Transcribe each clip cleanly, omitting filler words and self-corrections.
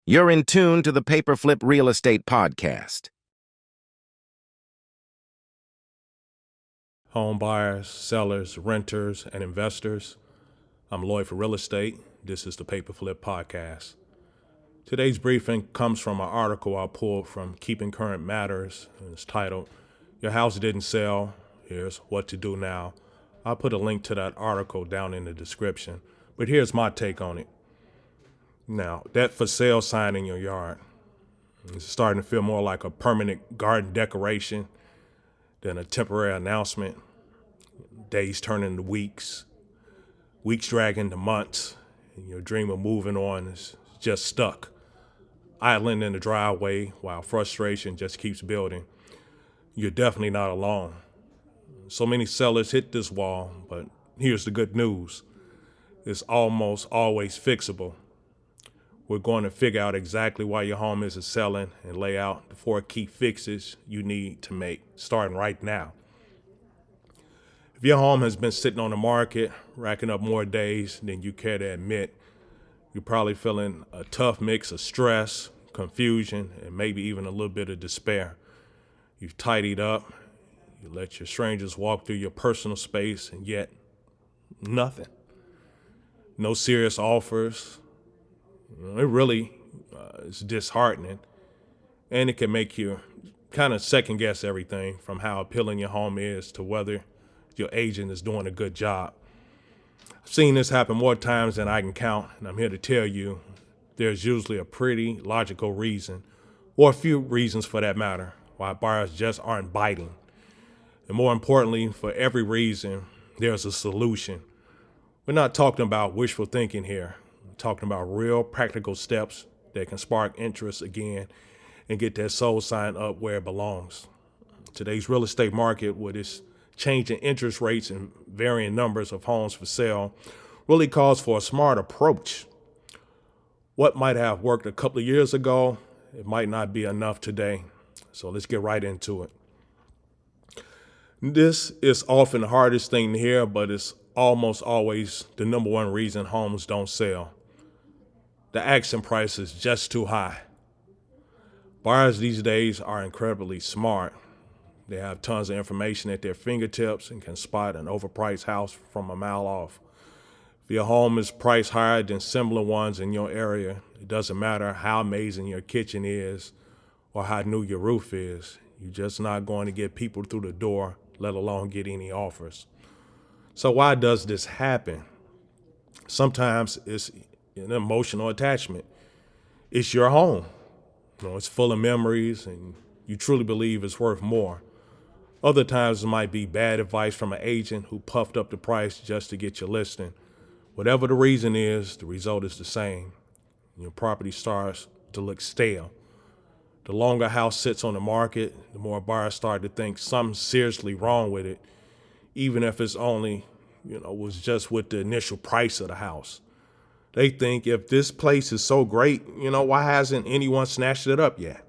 You're in tune to the Paperflip Real Estate Podcast. Home buyers, sellers, renters, and investors. I'm Lloyd for Real Estate. This is the Paperflip Podcast. Today's briefing comes from an article I pulled from Keeping Current Matters, and it's titled, "Your House Didn't Sell, Here's What to Do Now." I'll put a link to that article down in the description, but here's my take on it. Now, that for sale sign in your yard is starting to feel more like a permanent garden decoration than a temporary announcement. Days turn into weeks, weeks drag into months, and your dream of moving on is just stuck, idling in the driveway while frustration just keeps building. You're definitely not alone. So many sellers hit this wall, but here's the good news. It's almost always fixable. We're going to figure out exactly why your home isn't selling and lay out the 4 key fixes you need to make, starting right now. If your home has been sitting on the market, racking up more days than you care to admit, you're probably feeling a tough mix of stress, confusion, and maybe even a little bit of despair. You've tidied up, you let your strangers walk through your personal space, and yet nothing. No serious offers. It really is disheartening, and it can make you kind of second guess everything from how appealing your home is to whether your agent is doing a good job. I've seen this happen more times than I can count, and I'm here to tell you there's usually a pretty logical reason, or a few reasons for that matter, why buyers just aren't biting. And more importantly, for every reason, there's a solution. We're not talking about wishful thinking here. We're talking about real practical steps that can spark interest again and get that soul sign up where it belongs. Today's real estate market, with its changing interest rates and varying numbers of homes for sale, really calls for a smart approach. What might have worked a couple of years ago, it might not be enough today. So let's get right into it. This is often the hardest thing to hear, but it's almost always the number one reason homes don't sell. The asking price is just too high. Buyers these days are incredibly smart. They have tons of information at their fingertips and can spot an overpriced house from a mile off. If your home is priced higher than similar ones in your area, it doesn't matter how amazing your kitchen is or how new your roof is. You're just not going to get people through the door, let alone get any offers. So why does this happen? Sometimes it's an emotional attachment. It's your home. It's full of memories and you truly believe it's worth more. Other times it might be bad advice from an agent who puffed up the price just to get your listing. Whatever the reason is, the result is the same. Your property starts to look stale. The longer a house sits on the market, the more buyers start to think something's seriously wrong with it, even if it's only, was just with the initial price of the house. They think if this place is so great, why hasn't anyone snatched it up yet?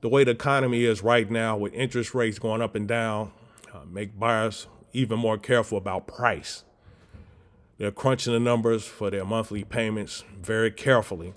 The way the economy is right now, with interest rates going up and down, make buyers even more careful about price. They're crunching the numbers for their monthly payments very carefully.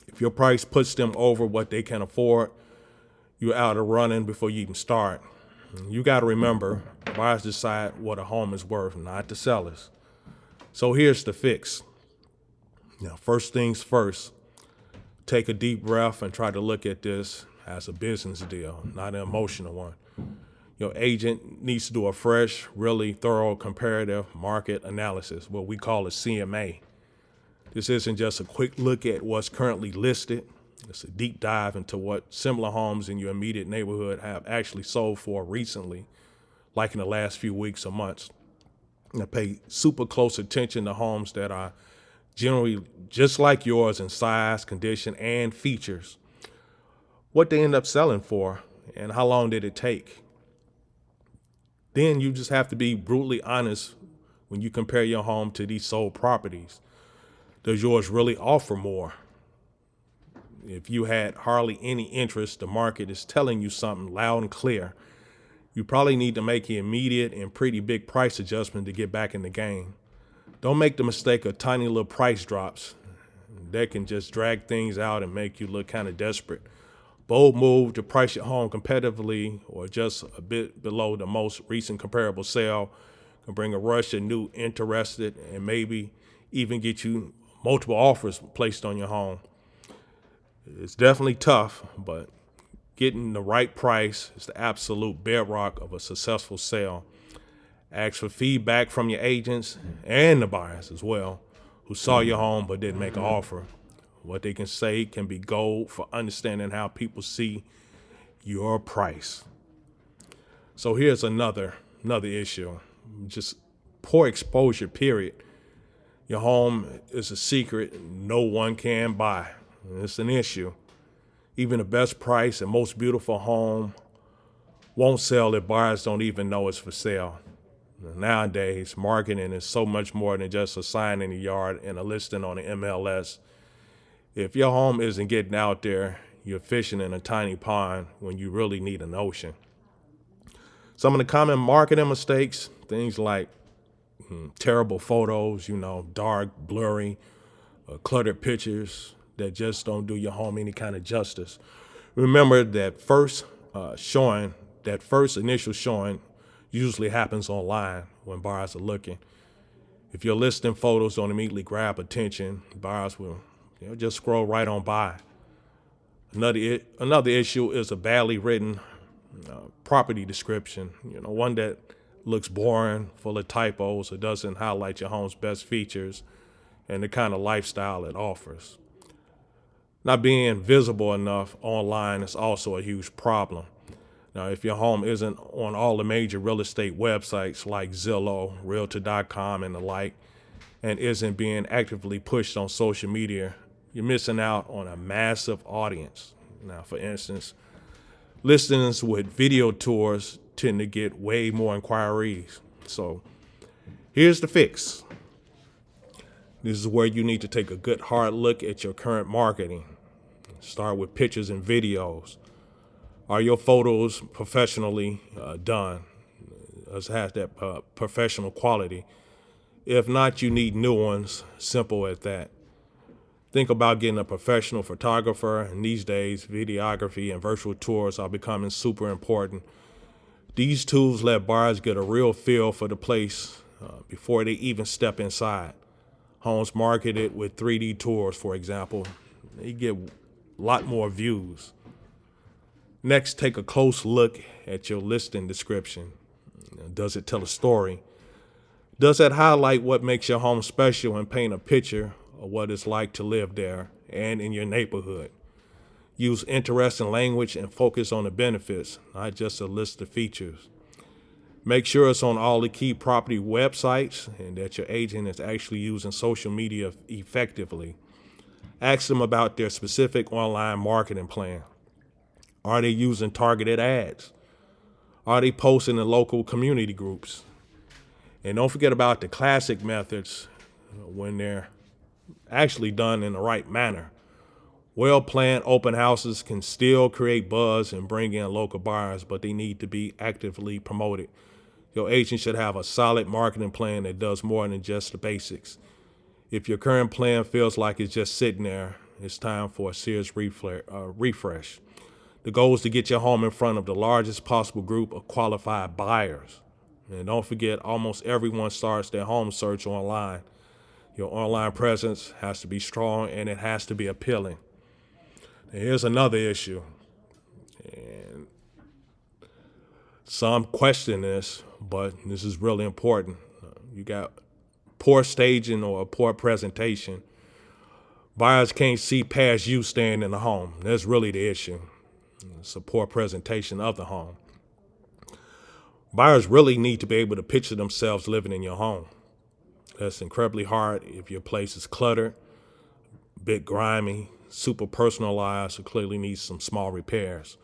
If your price puts them over what they can afford, you're out of running before you even start. You got to remember, buyers decide what a home is worth, not the sellers. So here's the fix. First things first, take a deep breath and try to look at this as a business deal, not an emotional one. Your agent needs to do a fresh, really thorough comparative market analysis, what we call a CMA. This isn't just a quick look at what's currently listed. It's a deep dive into what similar homes in your immediate neighborhood have actually sold for recently, like in the last few weeks or months. Pay super close attention to homes that are generally just like yours in size, condition, and features. What they end up selling for, and how long did it take? Then you just have to be brutally honest when you compare your home to these sold properties. Does yours really offer more? If you had hardly any interest, the market is telling you something loud and clear. You probably need to make an immediate and pretty big price adjustment to get back in the game. Don't make the mistake of tiny little price drops. that can just drag things out and make you look kind of desperate. Bold move to price your home competitively or just a bit below the most recent comparable sale can bring a rush of new interested and maybe even get you multiple offers placed on your home. It's definitely tough, but getting the right price is the absolute bedrock of a successful sale. Ask for feedback from your agents and the buyers as well who saw your home but didn't make an offer. What they can say can be gold for understanding how people see your price. So here's another issue. Just poor exposure, period. Your home is a secret no one can buy. It's an issue. Even the best price and most beautiful home won't sell if buyers don't even know it's for sale. Nowadays, marketing is so much more than just a sign in the yard and a listing on the MLS. If your home isn't getting out there, you're fishing in a tiny pond when you really need an ocean. Some of the common marketing mistakes, things like terrible photos, dark, blurry, cluttered pictures that just don't do your home any kind of justice. Remember that first initial showing usually happens online when buyers are looking. If your listing photos don't immediately grab attention, buyers will just scroll right on by. Another issue is a badly written property description, one that looks boring, full of typos, or doesn't highlight your home's best features and the kind of lifestyle it offers. Not being visible enough online is also a huge problem. Now, if your home isn't on all the major real estate websites like Zillow, Realtor.com, and the like, and isn't being actively pushed on social media, you're missing out on a massive audience. Now, for instance, listings with video tours tend to get way more inquiries. So here's the fix. This is where you need to take a good hard look at your current marketing. Start with pictures and videos. Are your photos professionally done? Does it have that professional quality? If not, you need new ones, simple as that. Think about getting a professional photographer, and these days, videography and virtual tours are becoming super important. These tools let buyers get a real feel for the place before they even step inside. Homes marketed with 3D tours, for example, they get a lot more views. Next, take a close look at your listing description. Does it tell a story? Does it highlight what makes your home special and paint a picture of what it's like to live there and in your neighborhood? Use interesting language and focus on the benefits, not just a list of features. Make sure it's on all the key property websites and that your agent is actually using social media effectively. Ask them about their specific online marketing plan. Are they using targeted ads? Are they posting in local community groups? And don't forget about the classic methods when they're actually done in the right manner. Well-planned open houses can still create buzz and bring in local buyers, but they need to be actively promoted. Your agent should have a solid marketing plan that does more than just the basics. If your current plan feels like it's just sitting there, it's time for a serious refresh. The goal is to get your home in front of the largest possible group of qualified buyers. And don't forget, almost everyone starts their home search online. Your online presence has to be strong and it has to be appealing. And here's another issue. And some question this, but this is really important. You got poor staging or a poor presentation. Buyers can't see past you staying in the home. That's really the issue. It's a poor presentation of the home. Buyers really need to be able to picture themselves living in your home. That's incredibly hard if your place is cluttered, a bit grimy, super personalized, or clearly needs some small repairs.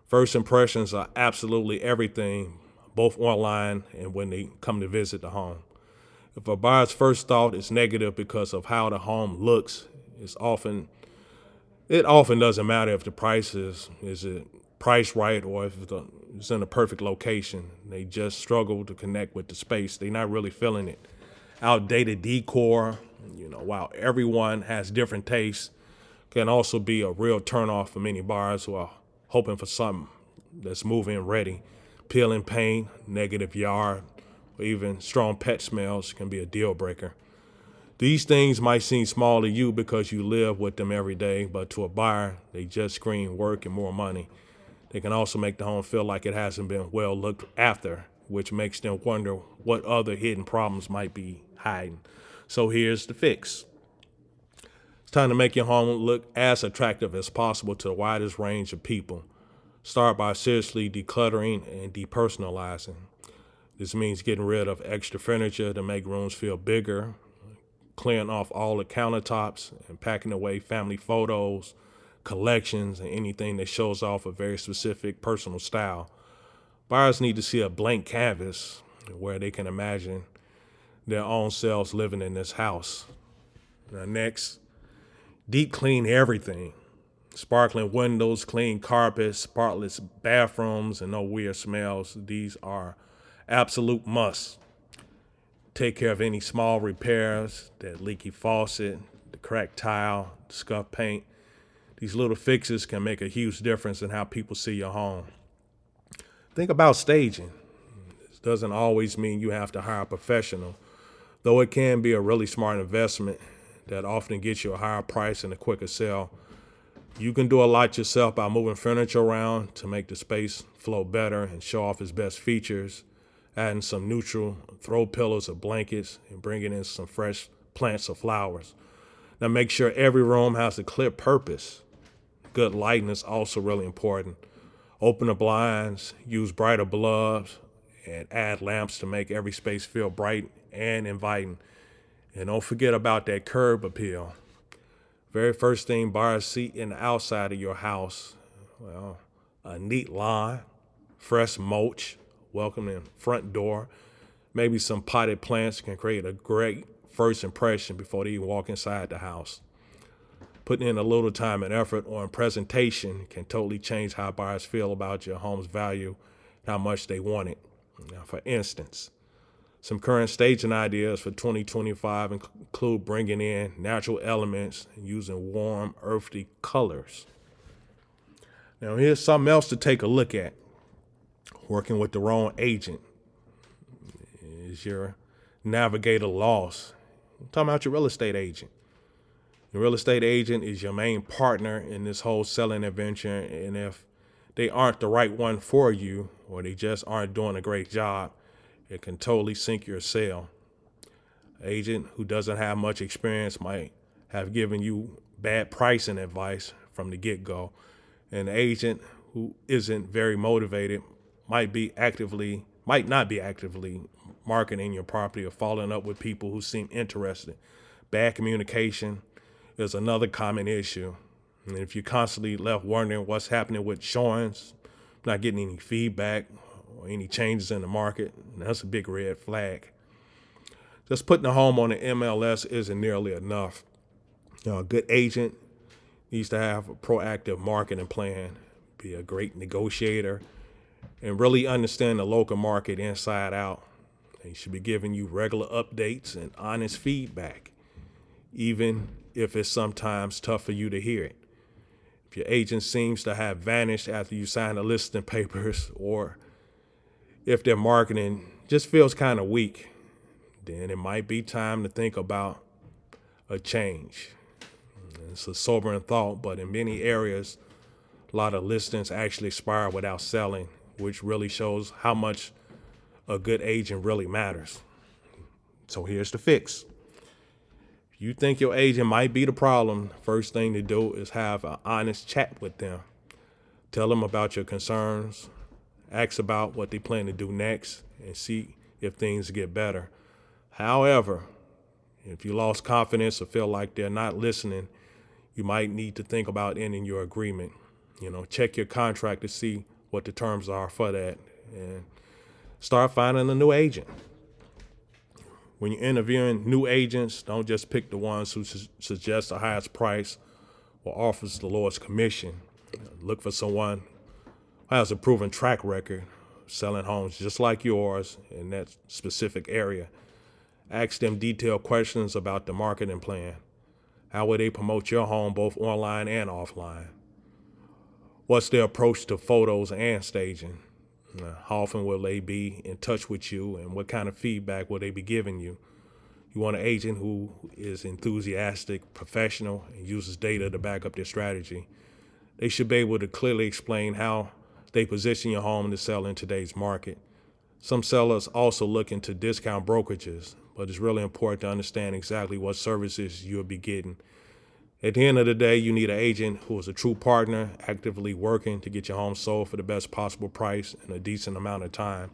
First impressions are absolutely everything, both online and when they come to visit the home. If a buyer's first thought is negative because of how the home looks, it often doesn't matter if the price is it priced right or if it's in a perfect location. They just struggle to connect with the space. They're not really feeling it. Outdated decor, While everyone has different tastes, can also be a real turnoff for many buyers who are hoping for something that's move-in ready. Peeling paint, negative yard, or even strong pet smells can be a deal breaker. These things might seem small to you because you live with them every day, but to a buyer, they just scream work and more money. They can also make the home feel like it hasn't been well looked after, which makes them wonder what other hidden problems might be hiding. So here's the fix. It's time to make your home look as attractive as possible to the widest range of people. Start by seriously decluttering and depersonalizing. This means getting rid of extra furniture to make rooms feel bigger, clearing off all the countertops, and packing away family photos, collections, and anything that shows off a very specific personal style. Buyers need to see a blank canvas where they can imagine their own selves living in this house. Now, next, deep clean everything. Sparkling windows, clean carpets, spotless bathrooms, and no weird smells. These are absolute musts. Take care of any small repairs, that leaky faucet, the cracked tile, the scuffed paint. These little fixes can make a huge difference in how people see your home. Think about staging. This doesn't always mean you have to hire a professional, though it can be a really smart investment that often gets you a higher price and a quicker sale. You can do a lot yourself by moving furniture around to make the space flow better and show off its best features, adding some neutral throw pillows or blankets, and bringing in some fresh plants or flowers. Now make sure every room has a clear purpose. Good lighting is also really important. Open the blinds, use brighter bulbs, and add lamps to make every space feel bright and inviting. And don't forget about that curb appeal. Very first thing buyers see in the outside of your house, well, a neat lawn, fresh mulch, welcoming front door, maybe some potted plants can create a great first impression before they even walk inside the house. Putting in a little time and effort on presentation can totally change how buyers feel about your home's value, how much they want it. Now, for instance, some current staging ideas for 2025 include bringing in natural elements and using warm, earthy colors. Now, here's something else to take a look at. Working with the wrong agent. Is your navigator lost? I'm talking about your real estate agent. Your real estate agent is your main partner in this whole selling adventure, and if they aren't the right one for you, or they just aren't doing a great job, it can totally sink your sale. An agent who doesn't have much experience might have given you bad pricing advice from the get-go. An agent who isn't very motivated might not be actively marketing your property or following up with people who seem interested. Bad communication is another common issue. And if you're constantly left wondering what's happening with showings, not getting any feedback or any changes in the market, that's a big red flag. Just putting the home on the MLS isn't nearly enough. A good agent needs to have a proactive marketing plan, be a great negotiator, and really understand the local market inside out. They should be giving you regular updates and honest feedback, even if it's sometimes tough for you to hear it. If your agent seems to have vanished after you sign the listing papers, or if their marketing just feels kind of weak, then it might be time to think about a change. It's a sobering thought, but in many areas, a lot of listings actually expire without selling, which really shows how much a good agent really matters. So here's the fix. If you think your agent might be the problem, first thing to do is have an honest chat with them. Tell them about your concerns, ask about what they plan to do next, and see if things get better. However, if you lost confidence or feel like they're not listening, you might need to think about ending your agreement. Check your contract to see what the terms are for that, and start finding a new agent. When you're interviewing new agents, don't just pick the ones who suggest the highest price or offers the lowest commission. Look for someone who has a proven track record selling homes just like yours in that specific area. Ask them detailed questions about the marketing plan. How will they promote your home both online and offline? What's their approach to photos and staging? How often will they be in touch with you, and what kind of feedback will they be giving you? You want an agent who is enthusiastic, professional, and uses data to back up their strategy. They should be able to clearly explain how they position your home to sell in today's market. Some sellers also look into discount brokerages, but it's really important to understand exactly what services you'll be getting. At the end of the day, you need an agent who is a true partner, actively working to get your home sold for the best possible price in a decent amount of time.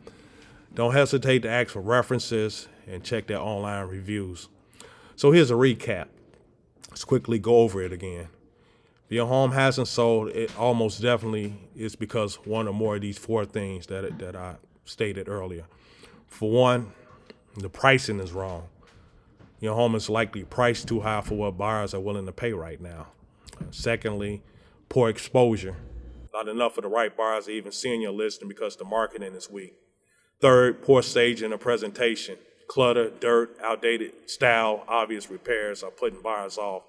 Don't hesitate to ask for references and check their online reviews. So here's a recap. Let's quickly go over it again. If your home hasn't sold, it almost definitely is because one or more of these four things that I stated earlier. For one, the pricing is wrong. Your home is likely priced too high for what buyers are willing to pay right now. Secondly, poor exposure. Not enough of the right buyers are even seeing your listing because the marketing is weak. Third, poor staging and presentation. Clutter, dirt, outdated style, obvious repairs are putting buyers off.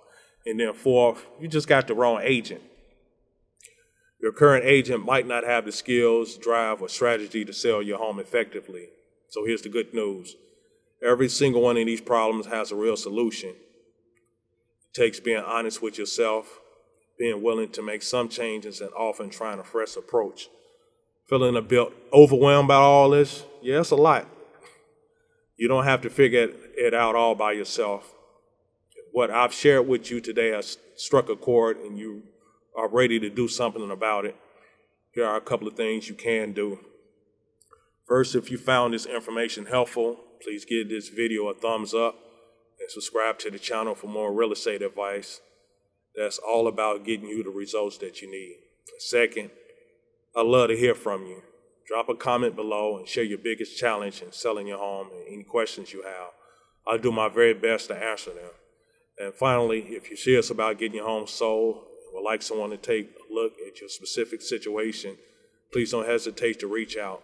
And then fourth, you just got the wrong agent. Your current agent might not have the skills, drive, or strategy to sell your home effectively. So here's the good news. Every single one of these problems has a real solution. It takes being honest with yourself, being willing to make some changes, and often trying a fresh approach. Feeling a bit overwhelmed by all this? Yeah, it's a lot. You don't have to figure it out all by yourself. What I've shared with you today has struck a chord and you are ready to do something about it. Here are a couple of things you can do. First, if you found this information helpful, please give this video a thumbs up and subscribe to the channel for more real estate advice. That's all about getting you the results that you need. Second, I'd love to hear from you. Drop a comment below and share your biggest challenge in selling your home and any questions you have. I'll do my very best to answer them. And finally, if you're serious about getting your home sold and would like someone to take a look at your specific situation, please don't hesitate to reach out.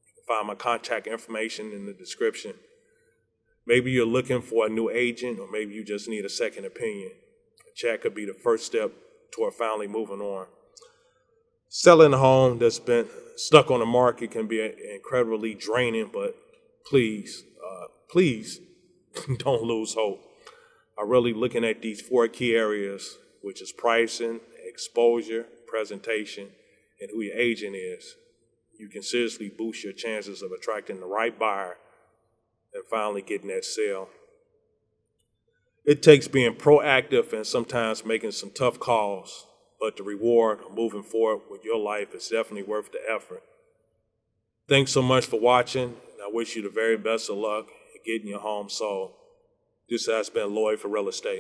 You can find my contact information in the description. Maybe you're looking for a new agent, or maybe you just need a second opinion. A chat could be the first step toward finally moving on. Selling a home that's been stuck on the market can be incredibly draining, but please don't lose hope. I'm really looking at these four key areas, which is pricing, exposure, presentation, and who your agent is. You can seriously boost your chances of attracting the right buyer and finally getting that sale. It takes being proactive and sometimes making some tough calls, but the reward of moving forward with your life is definitely worth the effort. Thanks so much for watching, and I wish you the very best of luck in getting your home sold. This has been Lloyd for Real Estate.